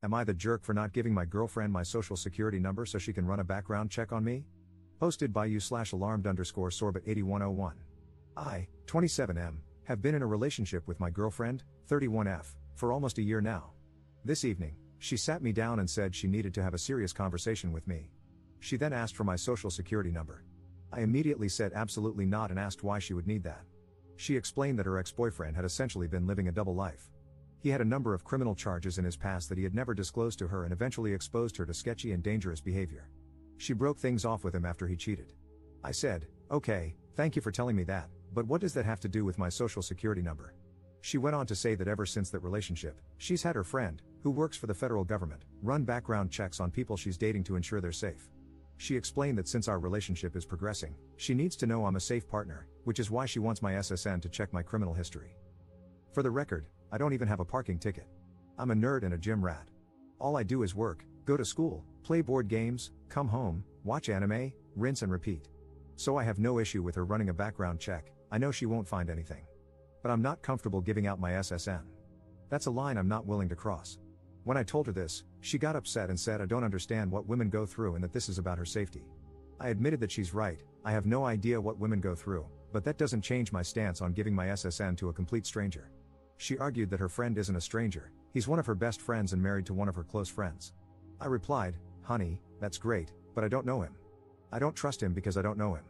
Am I the jerk for not giving my girlfriend my social security number so she can run a background check on me? Posted by you/alarmed_sorbet8101. I, 27M, have been in a relationship with my girlfriend, 31F, for almost a year now. This evening, she sat me down and said she needed to have a serious conversation with me. She then asked for my social security number. I immediately said absolutely not and asked why she would need that. She explained that her ex-boyfriend had essentially been living a double life. He had a number of criminal charges in his past that he had never disclosed to her and eventually exposed her to sketchy and dangerous behavior. She broke things off with him after he cheated. I said, "Okay, thank you for telling me that, but what does that have to do with my social security number?" She went on to say that ever since that relationship, she's had her friend, who works for the federal government, run background checks on people she's dating to ensure they're safe. She explained that since our relationship is progressing, she needs to know I'm a safe partner, which is why she wants my SSN to check my criminal history. For the record, I don't even have a parking ticket. I'm a nerd and a gym rat. All I do is work, go to school, play board games, come home, watch anime, rinse and repeat. So I have no issue with her running a background check. I know she won't find anything. But I'm not comfortable giving out my SSN. That's a line I'm not willing to cross. When I told her this, she got upset and said I don't understand what women go through and that this is about her safety. I admitted that she's right, I have no idea what women go through, but that doesn't change my stance on giving my SSN to a complete stranger. She argued that her friend isn't a stranger, he's one of her best friends and married to one of her close friends. I replied, "Honey, that's great, but I don't know him. I don't trust him because I don't know him.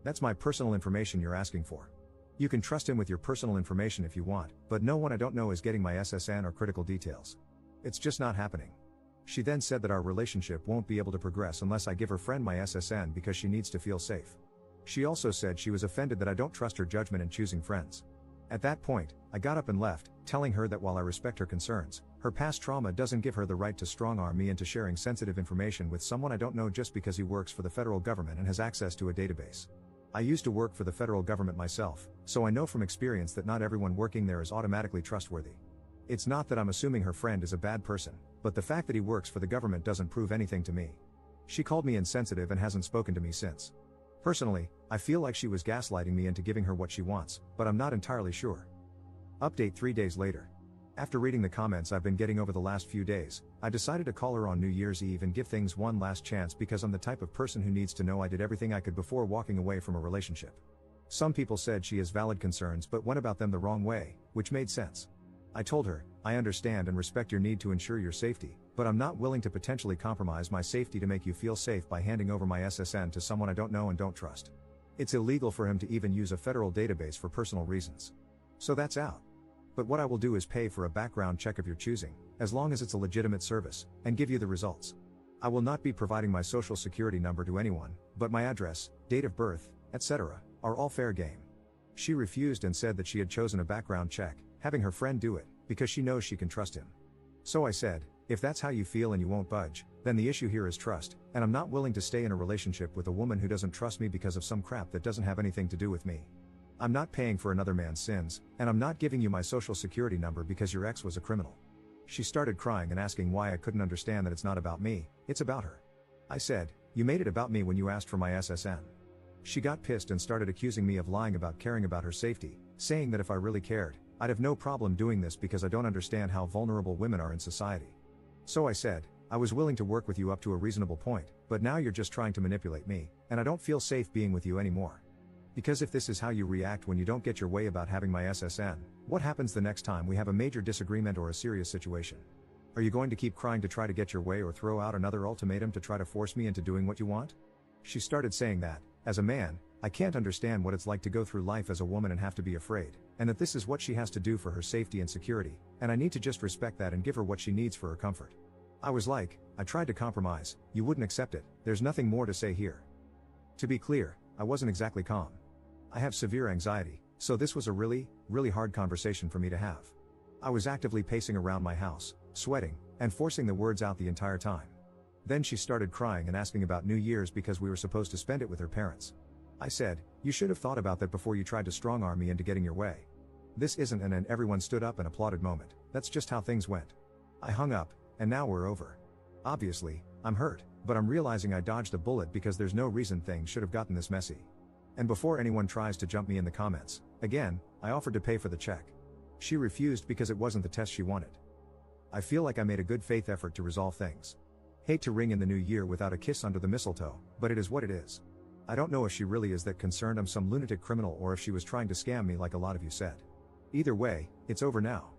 That's my personal information you're asking for. You can trust him with your personal information if you want, but no one I don't know is getting my SSN or critical details. It's just not happening." She then said that our relationship won't be able to progress unless I give her friend my SSN because she needs to feel safe. She also said she was offended that I don't trust her judgment in choosing friends. At that point, I got up and left, telling her that while I respect her concerns, her past trauma doesn't give her the right to strong-arm me into sharing sensitive information with someone I don't know just because he works for the federal government and has access to a database. I used to work for the federal government myself, so I know from experience that not everyone working there is automatically trustworthy. It's not that I'm assuming her friend is a bad person, but the fact that he works for the government doesn't prove anything to me. She called me insensitive and hasn't spoken to me since. Personally, I feel like she was gaslighting me into giving her what she wants, but I'm not entirely sure. Update 3 days later. After reading the comments I've been getting over the last few days, I decided to call her on New Year's Eve and give things one last chance because I'm the type of person who needs to know I did everything I could before walking away from a relationship. Some people said she has valid concerns but went about them the wrong way, which made sense. I told her, I understand and respect your need to ensure your safety, but I'm not willing to potentially compromise my safety to make you feel safe by handing over my SSN to someone I don't know and don't trust. It's illegal for him to even use a federal database for personal reasons. So that's out. But what I will do is pay for a background check of your choosing, as long as it's a legitimate service, and give you the results. I will not be providing my social security number to anyone, but my address, date of birth, etc., are all fair game. She refused and said that she had chosen a background check, having her friend do it, because she knows she can trust him. So I said, if that's how you feel and you won't budge, then the issue here is trust, and I'm not willing to stay in a relationship with a woman who doesn't trust me because of some crap that doesn't have anything to do with me. I'm not paying for another man's sins, and I'm not giving you my social security number because your ex was a criminal. She started crying and asking why I couldn't understand that it's not about me, it's about her. I said, you made it about me when you asked for my SSN. She got pissed and started accusing me of lying about caring about her safety, saying that if I really cared, I'd have no problem doing this because I don't understand how vulnerable women are in society. So I said, I was willing to work with you up to a reasonable point, but now you're just trying to manipulate me, and I don't feel safe being with you anymore. Because if this is how you react when you don't get your way about having my SSN, what happens the next time we have a major disagreement or a serious situation? Are you going to keep crying to try to get your way or throw out another ultimatum to try to force me into doing what you want? She started saying that, as a man, I can't understand what it's like to go through life as a woman and have to be afraid, and that this is what she has to do for her safety and security, and I need to just respect that and give her what she needs for her comfort. I was like, I tried to compromise, you wouldn't accept it, there's nothing more to say here. To be clear, I wasn't exactly calm. I have severe anxiety, so this was a really hard conversation for me to have. I was actively pacing around my house, sweating, and forcing the words out the entire time. Then she started crying and asking about New Year's because we were supposed to spend it with her parents. I said, you should have thought about that before you tried to strong-arm me into getting your way. This isn't an and everyone stood up and applauded moment, that's just how things went. I hung up, and now we're over. Obviously, I'm hurt, but I'm realizing I dodged a bullet because there's no reason things should have gotten this messy. And before anyone tries to jump me in the comments, again, I offered to pay for the check. She refused because it wasn't the test she wanted. I feel like I made a good faith effort to resolve things. Hate to ring in the new year without a kiss under the mistletoe, but it is what it is. I don't know if she really is that concerned I'm some lunatic criminal or if she was trying to scam me like a lot of you said. Either way, it's over now.